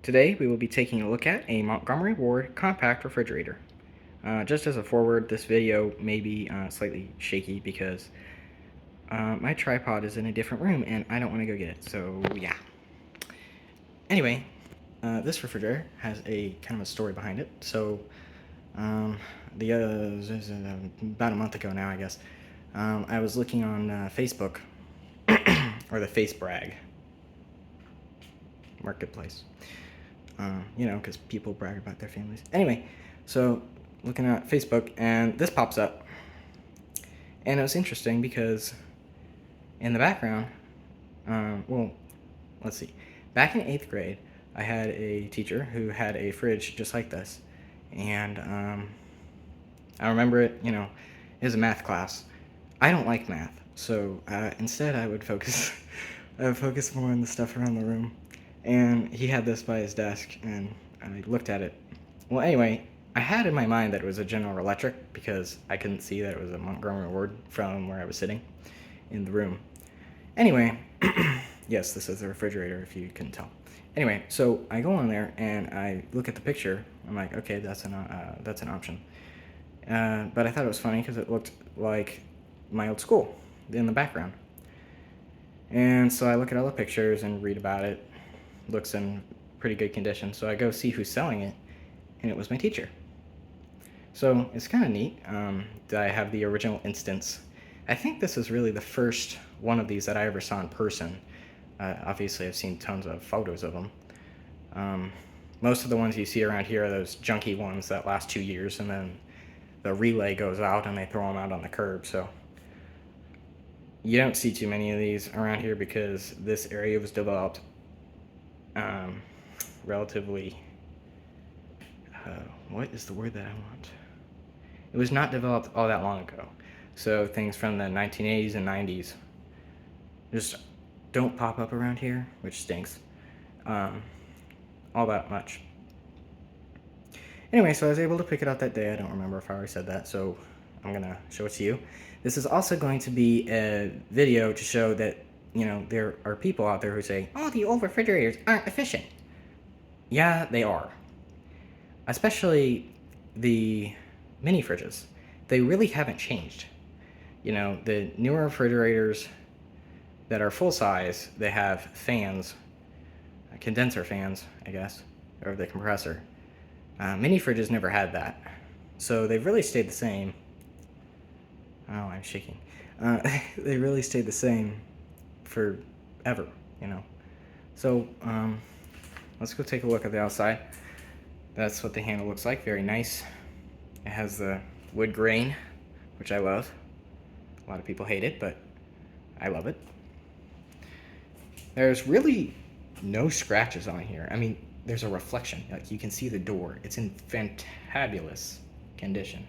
Today we will be taking a look at a Montgomery Ward compact refrigerator. Just as a forward, this video may be slightly shaky because my tripod is in a different room and I don't want to go get it, so yeah. Anyway, this refrigerator has a kind of a story behind it. So about a month ago now, I guess, I was looking on Facebook, or the FaceBrag marketplace. Because people brag about their families. Anyway, so looking at Facebook, and this pops up. And it was interesting because in the background, let's see. Back in 8th grade, I had a teacher who had a fridge just like this. And I remember it, it was a math class. I don't like math, so instead I would focus, more on the stuff around the room. And he had this by his desk, and I looked at it. Well, anyway, I had in my mind that it was a General Electric because I couldn't see that it was a Montgomery Ward from where I was sitting in the room. Anyway, yes, this is a refrigerator if you couldn't tell. Anyway, so I go on there and I look at the picture. I'm like, okay, that's an option. But I thought it was funny because it looked like my old school in the background. And so I look at all the pictures and read about it. Looks in pretty good condition. So I go see who's selling it, and it was my teacher. So it's kind of neat that I have the original instance. I think this is really the first one of these that I ever saw in person. Obviously, I've seen tons of photos of them. Most of the ones you see around here are those junky ones that last 2 years, and then the relay goes out and they throw them out on the curb. So you don't see too many of these around here because this area was developed relatively, what is the word that I want? It was not developed all that long ago. So things from the 1980s and 90s just don't pop up around here, which stinks. All that much. Anyway, so I was able to pick it up that day. I don't remember if I already said that, so I'm gonna show it to you. This is also going to be a video to show that there are people out there who say, oh, the old refrigerators aren't efficient. Yeah, they are. Especially the mini fridges. They really haven't changed. The newer refrigerators that are full size, they have fans, condenser fans, I guess, or the compressor. Mini fridges never had that. So they've really stayed the same. Oh, I'm shaking. They really stayed the same forever, So let's go take a look at the outside. That's what the handle looks like. Very nice. It has the wood grain, which I love. A lot of people hate it, but I love it. There's really no scratches on here. I mean, there's a reflection. Like, you can see the door. It's in fantabulous condition.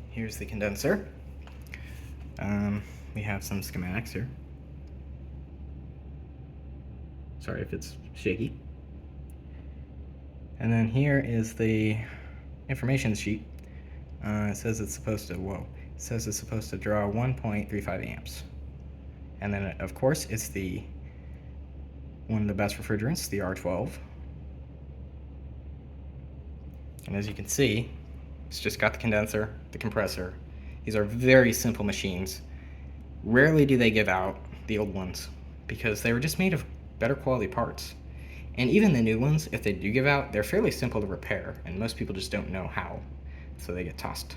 Here's the condenser. We have some schematics here. Sorry if it's shaky. And then here is the information sheet. It says it's supposed to, draw 1.35 amps. And then, of course, it's one of the best refrigerants, the R12. And as you can see, it's just got the condenser, the compressor. These are very simple machines. Rarely do they give out, the old ones, because they were just made of better quality parts. And even the new ones, if they do give out, they're fairly simple to repair, and most people just don't know how, so they get tossed.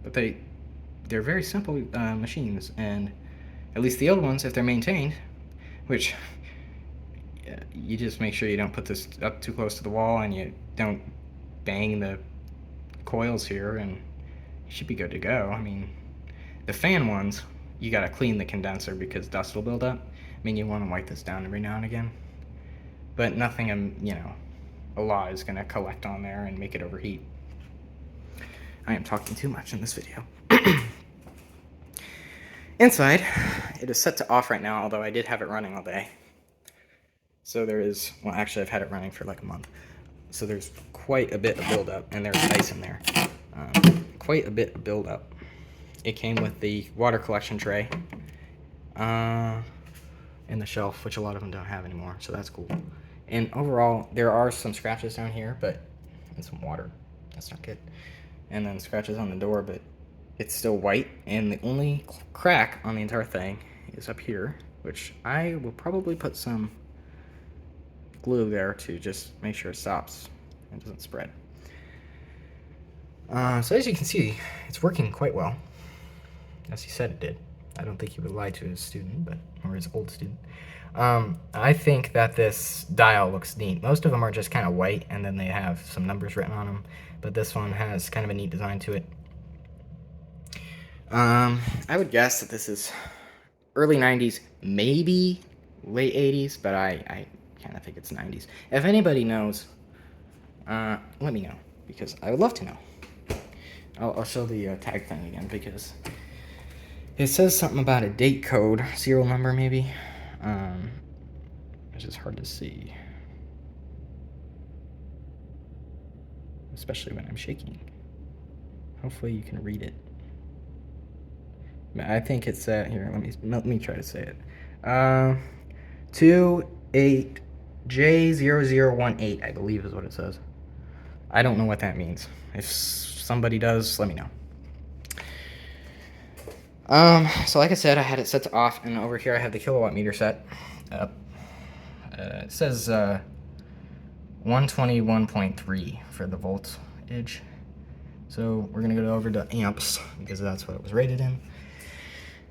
But they're very simple machines, and at least the old ones, if they're maintained, which you just make sure you don't put this up too close to the wall and you don't bang the coils here, and you should be good to go. I mean, the fan ones, you gotta clean the condenser because dust will build up. I mean, you want to wipe this down every now and again, but nothing, a lot is gonna collect on there and make it overheat. I am talking too much in this video. Inside, it is set to off right now, although I did have it running all day. So there is, well, actually I've had it running for like a month. So there's quite a bit of buildup, and there's ice in there. Quite a bit of buildup. It came with the water collection tray. in the shelf, which a lot of them don't have anymore, so that's cool. And overall, there are some scratches down here, and some water. That's not good. And then scratches on the door, but it's still white, and the only crack on the entire thing is up here, which I will probably put some glue there to just make sure it stops and doesn't spread. So as you can see, it's working quite well, as he said it did. I don't think he would lie to his student, or his old student. I think that this dial looks neat. Most of them are just kind of white, and then they have some numbers written on them, but this one has kind of a neat design to it. I would guess that this is early 90s, maybe late 80s, but I kind of think it's 90s. If anybody knows, let me know, because I would love to know. I'll show the tag thing again, because it says something about a date code, serial number maybe, which is hard to see, especially when I'm shaking. Hopefully you can read it. I think it's here. Let me try to say it. 28J0018, I believe is what it says. I don't know what that means. If somebody does, let me know. So like I said, I had it set to off, and over here I have the kilowatt meter set up. It says 121.3 for the voltage. So we're gonna go over to amps, because that's what it was rated in.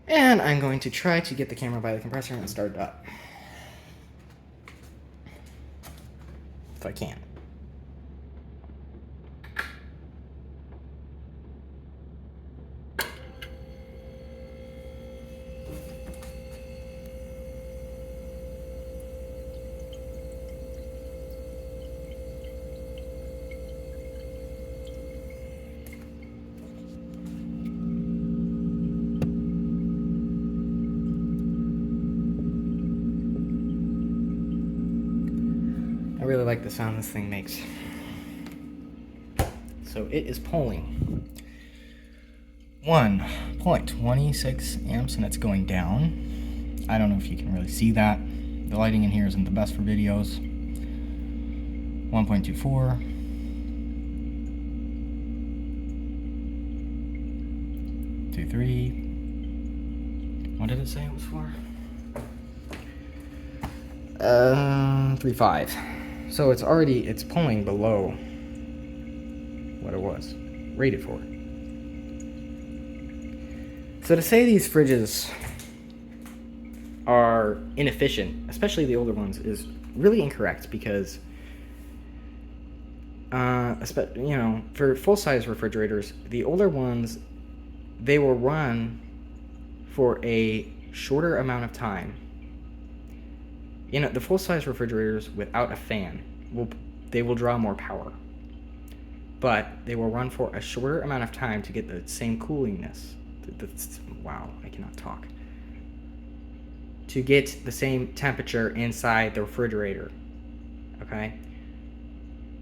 And I'm going to try to get the camera by the compressor and start it up. If I can. I really like the sound this thing makes. So it is pulling 1.26 amps, and it's going down. I don't know if you can really see that. The lighting in here isn't the best for videos. 1.24. 2.3. What did it say it was for? 3.5. So it's pulling below what it was rated for. So to say these fridges are inefficient, especially the older ones, is really incorrect, because for full-size refrigerators, the older ones, they will run for a shorter amount of time. The full-size refrigerators without a fan will draw more power, but they will run for a shorter amount of time to get the same coolingness. Wow, I cannot talk. To get the same temperature inside the refrigerator. Okay?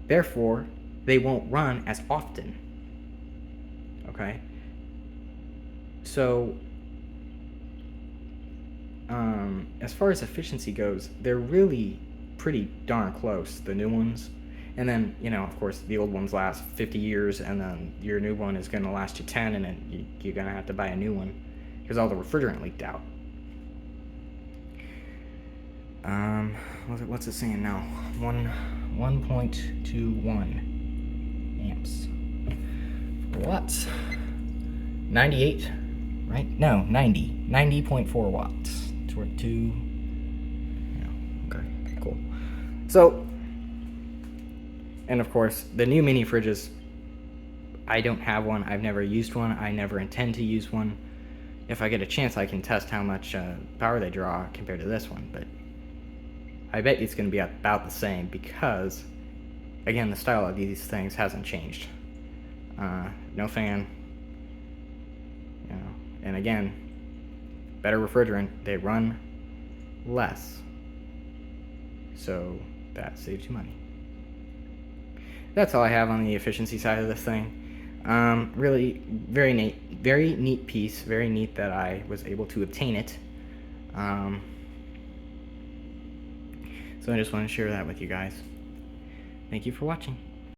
Therefore, they won't run as often. Okay? So, as far as efficiency goes, they're really pretty darn close, the new ones. And then, of course, the old ones last 50 years, and then your new one is going to last you 10, and then you're going to have to buy a new one because all the refrigerant leaked out. What's it saying now? 1.21 amps. Watts. 98, right? No, 90.4 watts. It's worth 2. Okay, cool. So, and of course, the new mini fridges, I don't have one. I've never used one. I never intend to use one. If I get a chance, I can test how much power they draw compared to this one, but I bet it's going to be about the same, because, again, the style of these things hasn't changed. No fan, and again, better refrigerant. They run less, so that saves you money. That's all I have on the efficiency side of this thing. Really, very neat piece. Very neat that I was able to obtain it. So I just want to share that with you guys. Thank you for watching.